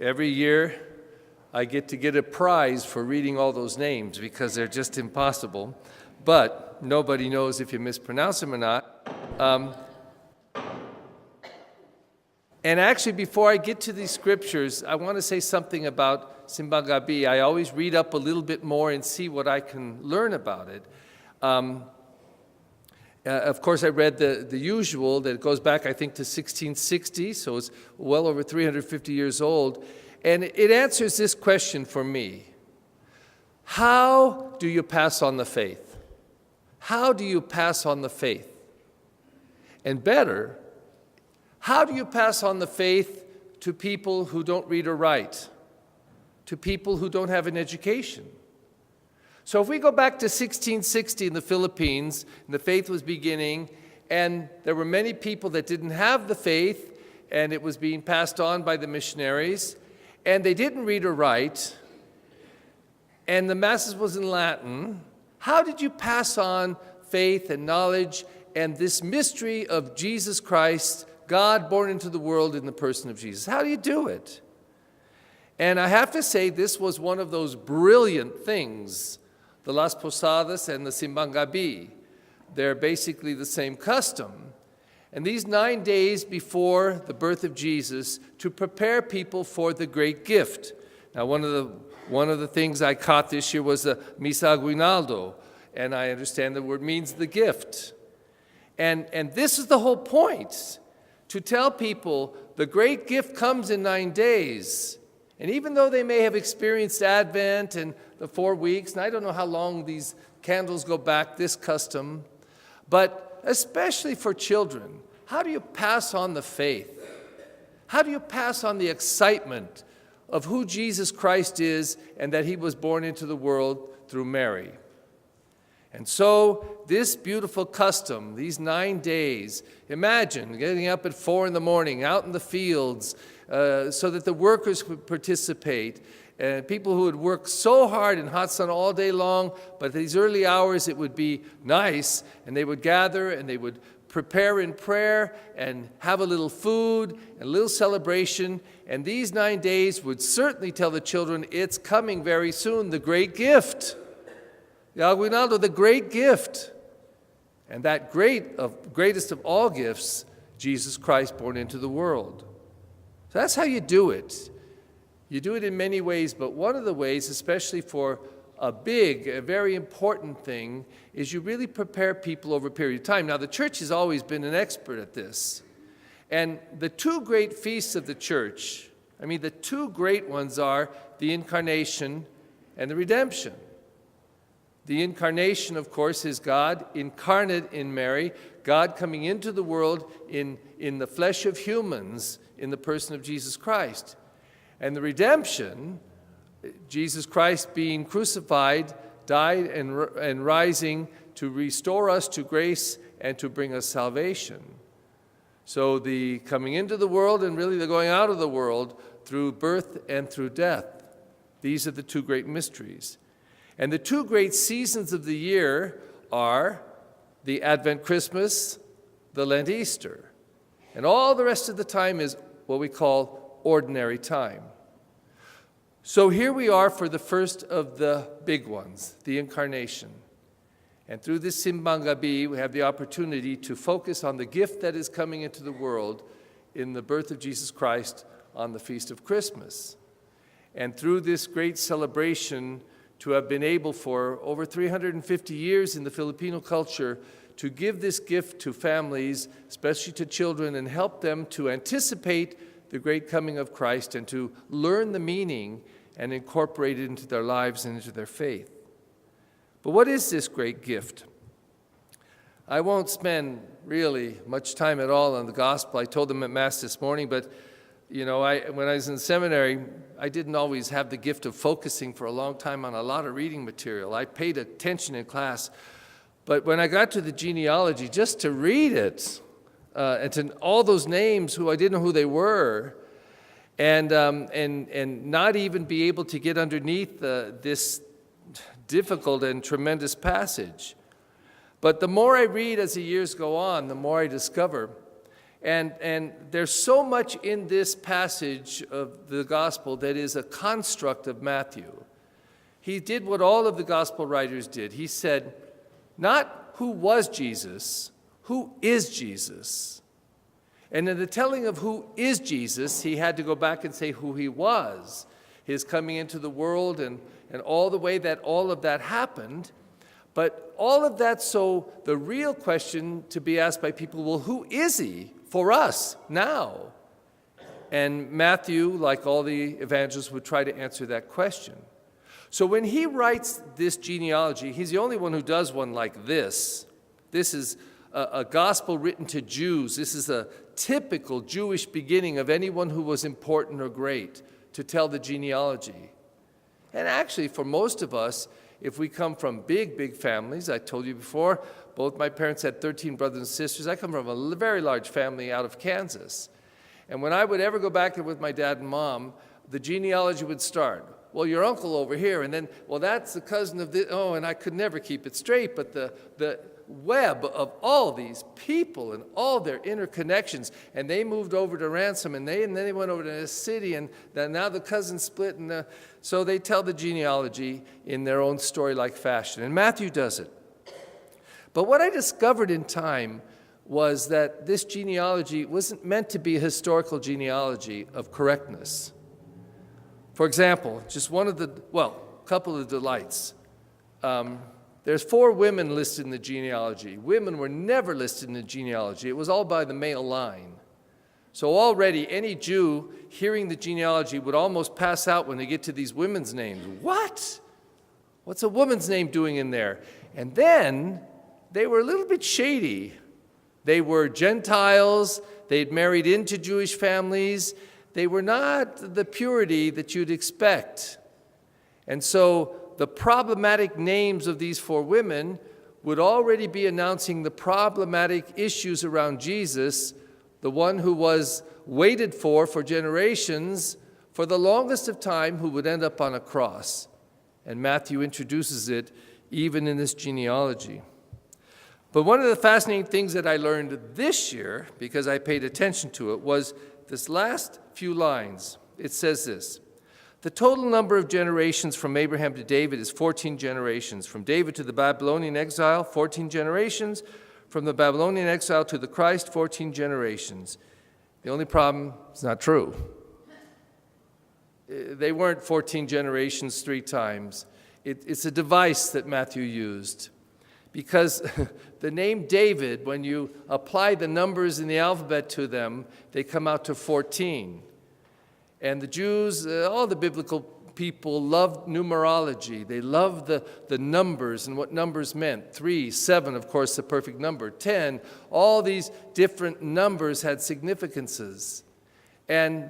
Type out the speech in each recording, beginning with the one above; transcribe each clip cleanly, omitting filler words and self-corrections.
Every year, I get a prize for reading all those names because they're just impossible. But nobody knows if you mispronounce them or not. And actually, before I get to these scriptures, I want to say something about Simbang Gabi. I always read up a little bit more and see what I can learn about it. Of course, I read the usual that goes back, I think, to 1660, so it's well over 350 years old. And it answers this question for me. How do you pass on the faith? How do you pass on the faith? And better, how do you pass on the faith to people who don't read or write? To people who don't have an education? So if we go back to 1660 in the Philippines, and the faith was beginning, and there were many people that didn't have the faith, and it was being passed on by the missionaries, and they didn't read or write, and the Masses was in Latin, how did you pass on faith and knowledge and this mystery of Jesus Christ, God born into the world in the person of Jesus? How do you do it? And I have to say, this was one of those brilliant things, the Las Posadas and the Simbang Gabi. They're basically the same custom. And these 9 days before the birth of Jesus, to prepare people for the great gift. Now, one of the things I caught this year was the Misa Aguinaldo, and I understand the word means the gift. And this is the whole point, to tell people the great gift comes in 9 days. And even though they may have experienced Advent and the 4 weeks, and I don't know how long these candles go back, this custom, but especially for children, how do you pass on the faith? How do you pass on the excitement of who Jesus Christ is and that he was born into the world through Mary? And so this beautiful custom, these 9 days, imagine getting up at 4 in the morning, out in the fields, so that the workers could participate, and people who would work so hard in hot sun all day long, but these early hours it would be nice, and they would gather and they would prepare in prayer and have a little food and a little celebration, and these 9 days would certainly tell the children, it's coming very soon, the great gift. The Aguinaldo, the great gift. And that greatest of all gifts, Jesus Christ born into the world. So that's how you do it. You do it in many ways, but one of the ways, especially for a very important thing, is you really prepare people over a period of time. Now, the church has always been an expert at this. And the 2 great feasts of the church, the 2 great ones are the Incarnation and the Redemption. The Incarnation, of course, is God incarnate in Mary, God coming into the world in the flesh of humans in the person of Jesus Christ. And the Redemption, Jesus Christ being crucified, died and rising to restore us to grace and to bring us salvation. So the coming into the world and really the going out of the world through birth and through death. These are the 2 great mysteries. And the 2 great seasons of the year are the Advent Christmas, the Lent Easter. And all the rest of the time is what we call ordinary time. So here we are for the first of the big ones, the Incarnation. And through this Simbang Gabi, we have the opportunity to focus on the gift that is coming into the world in the birth of Jesus Christ on the Feast of Christmas. And through this great celebration, to have been able for over 350 years in the Filipino culture to give this gift to families, especially to children, and help them to anticipate the great coming of Christ and to learn the meaning and incorporate it into their lives and into their faith. But what is this great gift? I won't spend really much time at all on the gospel. I told them at Mass this morning, but when I was in seminary, I didn't always have the gift of focusing for a long time on a lot of reading material. I paid attention in class. But when I got to the genealogy, just to read it, and to all those names who I didn't know who they were, and not even be able to get underneath this difficult and tremendous passage. But the more I read as the years go on, the more I discover. And there's so much in this passage of the gospel that is a construct of Matthew. He did what all of the gospel writers did. He said, not who was Jesus, who is Jesus? And in the telling of who is Jesus, he had to go back and say who he was, his coming into the world and all the way that all of that happened. But all of that, so the real question to be asked by people, well, who is he for us now? And Matthew, like all the evangelists, would try to answer that question. So when he writes this genealogy, he's the only one who does one like this. This is a gospel written to Jews. This is a typical Jewish beginning of anyone who was important or great to tell the genealogy. And actually, for most of us, if we come from big, big families, I told you before, both my parents had 13 brothers and sisters. I come from a very large family out of Kansas. And when I would ever go back there with my dad and mom, the genealogy would start. Well, your uncle over here, and then, well, that's the cousin of this. Oh, and I could never keep it straight, but the web of all these people and all their interconnections, and they moved over to Ransom, and then they went over to this city, and now the cousins split, and so they tell the genealogy in their own story-like fashion, and Matthew does it. But what I discovered in time was that this genealogy wasn't meant to be a historical genealogy of correctness. For example, just couple of delights. There's 4 women listed in the genealogy. Women were never listed in the genealogy. It was all by the male line. So already any Jew hearing the genealogy would almost pass out when they get to these women's names. What? What's a woman's name doing in there? And then they were a little bit shady. They were Gentiles. They'd married into Jewish families. They were not the purity that you'd expect. And so the problematic names of these 4 women would already be announcing the problematic issues around Jesus, the one who was waited for generations, for the longest of time, who would end up on a cross. And Matthew introduces it even in this genealogy. But one of the fascinating things that I learned this year, because I paid attention to it, was this last few lines. It says this: the total number of generations from Abraham to David is 14 generations. From David to the Babylonian exile, 14 generations. From the Babylonian exile to the Christ, 14 generations. The only problem, it's not true. They weren't 14 generations 3 times. It's a device that Matthew used. Because the name David, when you apply the numbers in the alphabet to them, they come out to 14. And the Jews, all the biblical people loved numerology. They loved the numbers and what numbers meant. 3, 7, of course, the perfect number. 10, all these different numbers had significances. And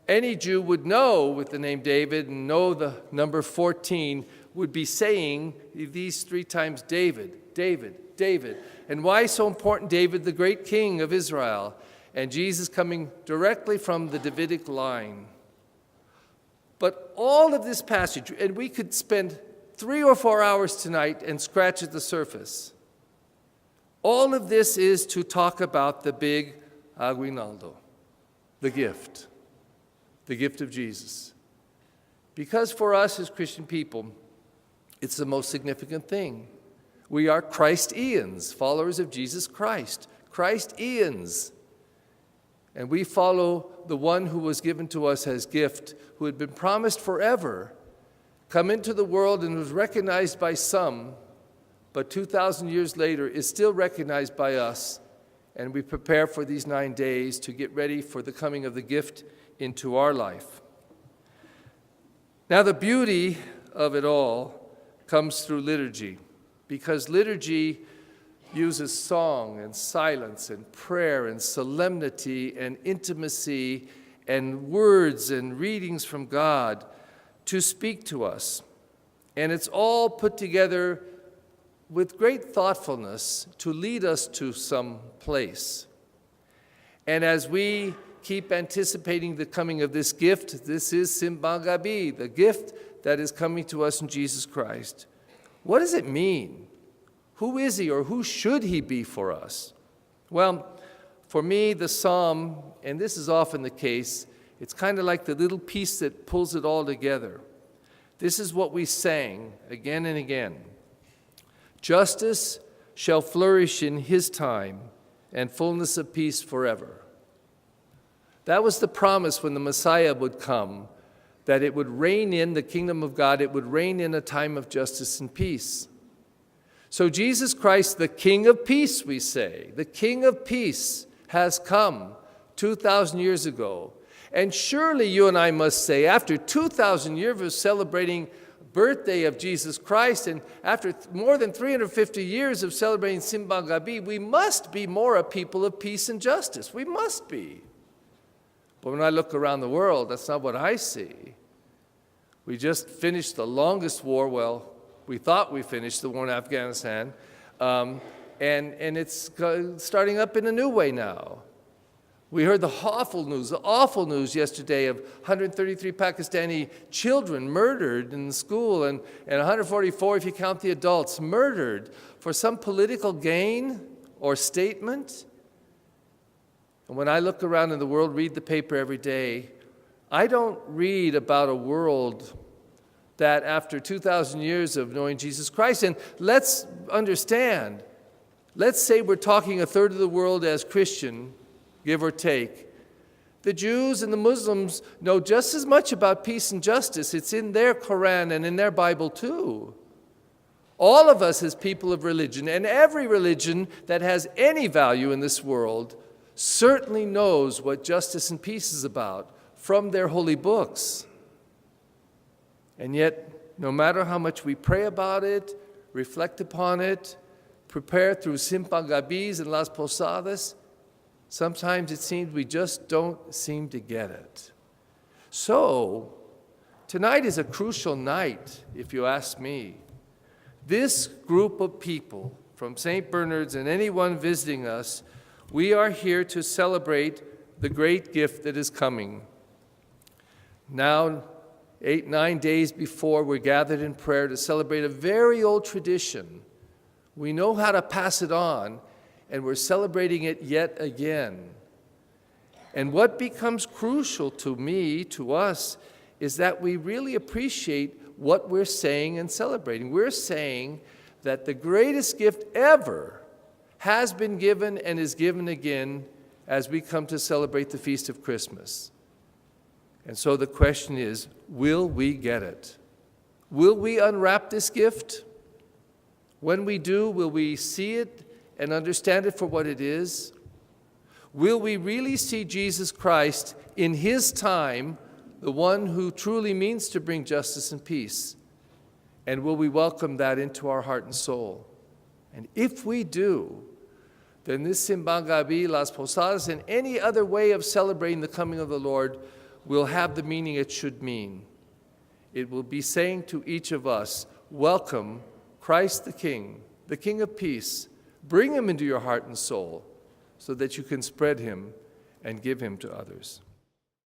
any Jew would know with the name David and know the number 14 would be saying these 3 times David, David, David. And why so important? David, the great king of Israel, and Jesus coming directly from the Davidic line. But all of this passage, and we could spend 3 or 4 hours tonight and scratch at the surface. All of this is to talk about the big aguinaldo, the gift of Jesus. Because for us as Christian people, it's the most significant thing. We are Christians, followers of Jesus Christ. Christians. And we follow the one who was given to us as gift, who had been promised forever, come into the world and was recognized by some, but 2,000 years later is still recognized by us. And we prepare for these 9 days to get ready for the coming of the gift into our life. Now, the beauty of it all comes through liturgy, because liturgy uses song and silence and prayer and solemnity and intimacy and words and readings from God to speak to us. And it's all put together with great thoughtfulness to lead us to some place. And as we keep anticipating the coming of this gift, this is Simbang Gabi, the gift that is coming to us in Jesus Christ. What does it mean? Who is he, or who should he be for us? Well, For me, the psalm, and this is often the case, it's kind of like the little piece that pulls it all together. This is what we sang again and again. Justice shall flourish in his time, and fullness of peace forever. That was the promise when the Messiah would come, that it would reign in the kingdom of God, it would reign in a time of justice and peace. So Jesus Christ, the King of Peace, we say, the King of Peace has come 2,000 years ago. And surely you and I must say, after 2,000 years of celebrating birthday of Jesus Christ, and after more than 350 years of celebrating Simbang Gabi, we must be more a people of peace and justice. We must be. But when I look around the world, that's not what I see. We just finished the longest war. Well, we thought we finished the war in Afghanistan, and it's starting up in a new way now. We heard the awful news yesterday of 133 Pakistani children murdered in the school, and 144, if you count the adults, murdered for some political gain or statement. And when I look around in the world, read the paper every day, I don't read about a world that after 2,000 years of knowing Jesus Christ, and let's understand, let's say we're talking a third of the world as Christian, give or take. The Jews and the Muslims know just as much about peace and justice. It's in their Quran and in their Bible too. All of us as people of religion, and every religion that has any value in this world, certainly knows what justice and peace is about from their holy books. And yet, no matter how much we pray about it, reflect upon it, prepare through Simbang Gabis and Las Posadas, sometimes it seems we just don't seem to get it. So, tonight is a crucial night, if you ask me. This group of people from St. Bernard's and anyone visiting us, we are here to celebrate the great gift that is coming. Now, 8-9 days before, we're gathered in prayer to celebrate a very old tradition. We know how to pass it on, and we're celebrating it yet again. And what becomes crucial to me, to us, is that we really appreciate what we're saying and celebrating. We're saying that the greatest gift ever has been given and is given again as we come to celebrate the Feast of Christmas. And so the question is, will we get it? Will we unwrap this gift? When we do, will we see it and understand it for what it is? Will we really see Jesus Christ in his time, the one who truly means to bring justice and peace? And will we welcome that into our heart and soul? And if we do, then this Simbang Gabi, Las Posadas, and any other way of celebrating the coming of the Lord will have the meaning it should mean. It will be saying to each of us, welcome Christ the King of Peace. Bring him into your heart and soul so that you can spread him and give him to others.